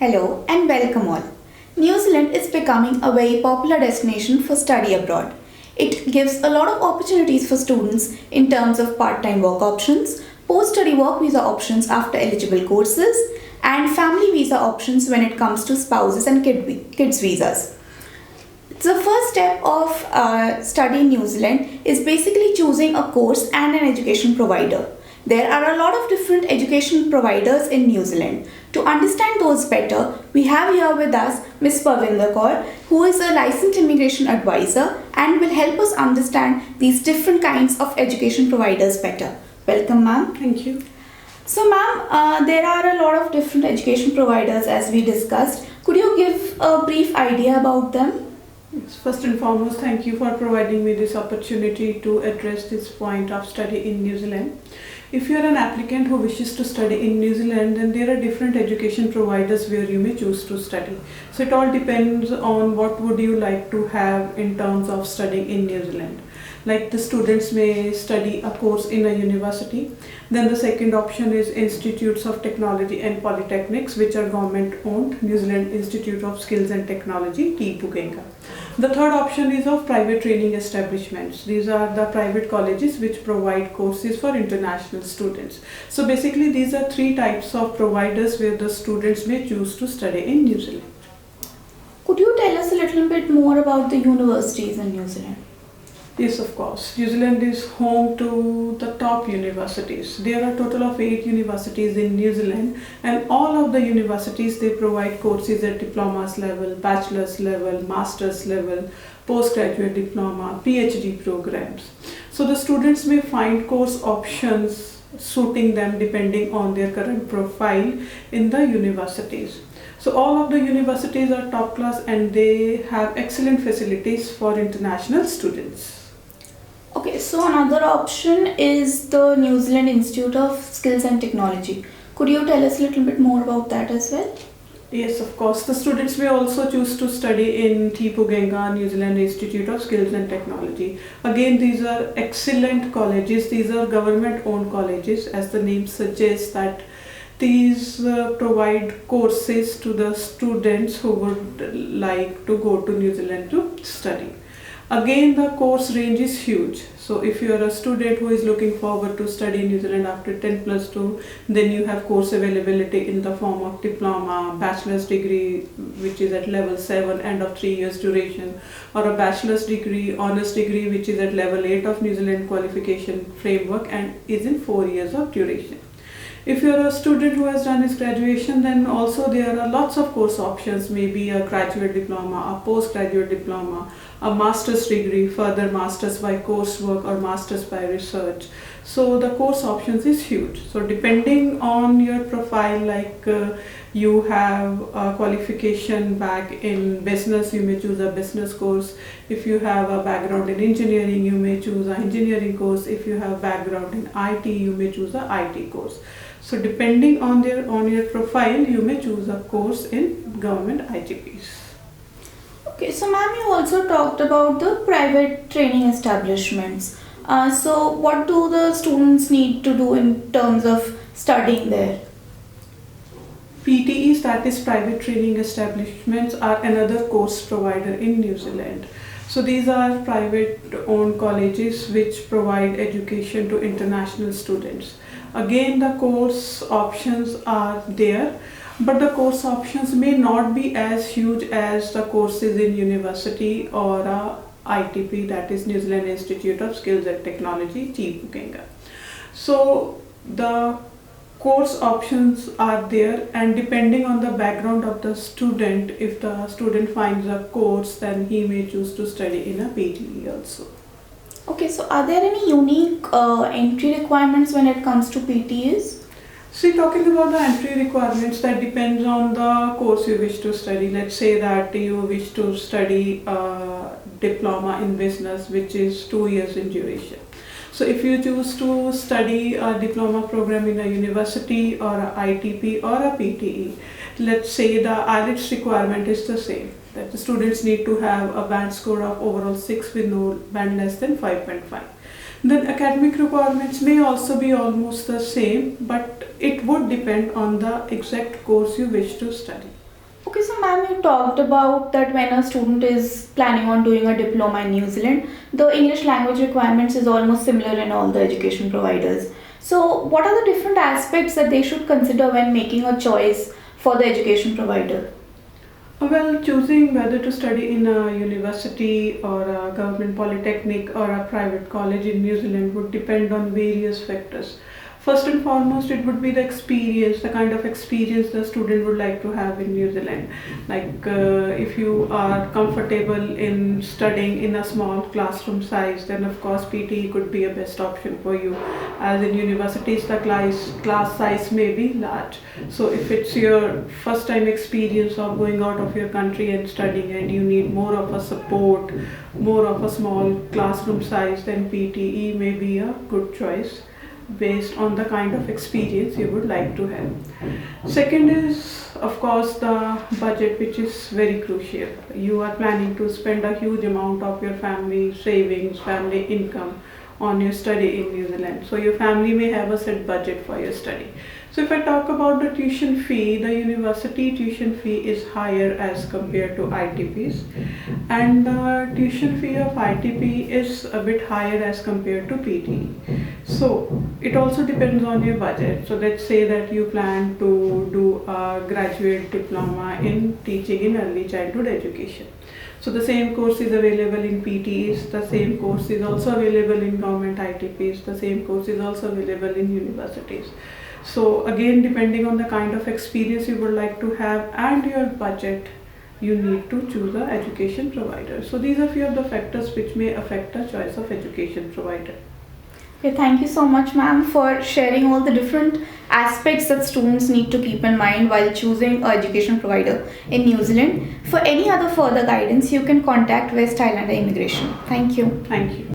Hello and welcome all. New Zealand is becoming a very popular destination for study abroad. It gives a lot of opportunities for students in terms of part-time work options, post-study work visa options after eligible courses, and family visa options when it comes to spouses and kids visas. The first step of study in New Zealand is basically choosing a course and an education provider. There are a lot of different education providers in New Zealand. To understand those better, we have here with us Ms. Pukenga, who is a licensed immigration advisor and will help us understand these different kinds of education providers better. Welcome, ma'am. Thank you. So, ma'am, there are a lot of different education providers as we discussed. Could you give a brief idea about them? First and foremost, thank you for providing me this opportunity to address this point of study in New Zealand. If you are an applicant who wishes to study in New Zealand, then there are different education providers where you may choose to study. So it all depends on what would you like to have in terms of studying in New Zealand. Like the students may study a course in a university. Then the second option is Institutes of Technology and Polytechnics, which are government owned, New Zealand Institute of Skills and Technology, Pukenga. The third option is of private training establishments. These are the private colleges which provide courses for international students. So basically these are three types of providers where the students may choose to study in New Zealand. Could you tell us a little bit more about the universities in New Zealand? Yes, of course. New Zealand is home to the top universities. There are a total of 8 universities in New Zealand, and all of the universities, they provide courses at diplomas level, bachelor's level, master's level, postgraduate diploma, PhD programs. So the students may find course options suiting them depending on their current profile in the universities. So all of the universities are top class and they have excellent facilities for international students. Okay, so another option is the New Zealand Institute of Skills and Technology. Could you tell us a little bit more about that as well? Yes, of course. The students may also choose to study in Pukenga, New Zealand Institute of Skills and Technology. Again, these are excellent colleges. These are government-owned colleges, as the name suggests that these provide courses to the students who would like to go to New Zealand to study. Again, the course range is huge. So if you are a student who is looking forward to study in New Zealand after 10+2, then you have course availability in the form of diploma, bachelor's degree, which is at level 7 and of 3 years duration, or a bachelor's degree, honors degree, which is at level 8 of New Zealand qualification framework and is in 4 years of duration. If you are a student who has done his graduation, then also there are lots of course options, maybe a graduate diploma, a postgraduate diploma, a master's degree, further master's by coursework or master's by research. So the course options is huge. So depending on your profile, like you have a qualification back in business, you may choose a business course. If you have a background in engineering, you may choose an engineering course. If you have background in IT, you may choose an IT course. So depending on your profile, you may choose a course in government IGPs. Okay, so ma'am, you also talked about the private training establishments. So what do the students need to do in terms of studying there? PTEs, that is private training establishments, are another course provider in New Zealand. So these are private owned colleges which provide education to international students. Again, the course options are there, but the course options may not be as huge as the courses in university or ITP, that is New Zealand Institute of Skills and Technology, Pukenga. So the course options are there, and depending on the background of the student, if the student finds a course, then he may choose to study in a PTE also. Okay, so are there any unique entry requirements when it comes to PTEs? See, talking about the entry requirements, that depends on the course you wish to study. Let's say that you wish to study a diploma in business, which is 2 years in duration. So if you choose to study a diploma program in a university or a ITP or a PTE, let's say the IELTS requirement is the same, that the students need to have a band score of overall 6 with no band less than 5.5. Then academic requirements may also be almost the same, but it would depend on the exact course you wish to study. Okay, so ma'am, you talked about that when a student is planning on doing a diploma in New Zealand, the English language requirements is almost similar in all the education providers. So, what are the different aspects that they should consider when making a choice for the education provider? Well, choosing whether to study in a university or a government polytechnic or a private college in New Zealand would depend on various factors. First and foremost, it would be the experience, the kind of experience the student would like to have in New Zealand. Like if you are comfortable in studying in a small classroom size, then of course PTE could be a best option for you. As in universities, the class size may be large. So if it's your first time experience of going out of your country and studying and you need more of a support, more of a small classroom size, then PTE may be a good choice based on the kind of experience you would like to have. Second is, of course, the budget, which is very crucial. You are planning to spend a huge amount of your family savings, family income on your study in New Zealand. So your family may have a set budget for your study. So if I talk about the tuition fee, the university tuition fee is higher as compared to ITPs, and the tuition fee of ITP is a bit higher as compared to PTE. So it also depends on your budget. So let's say that you plan to do a graduate diploma in teaching in early childhood education. So the same course is available in PTEs, the same course is also available in government ITPs, the same course is also available in universities. So again, depending on the kind of experience you would like to have and your budget, you need to choose an education provider. So these are few of the factors which may affect the choice of education provider. Okay, thank you so much, ma'am, for sharing all the different aspects that students need to keep in mind while choosing an education provider in New Zealand. For any other further guidance, you can contact West Islander Immigration. Thank you. Thank you.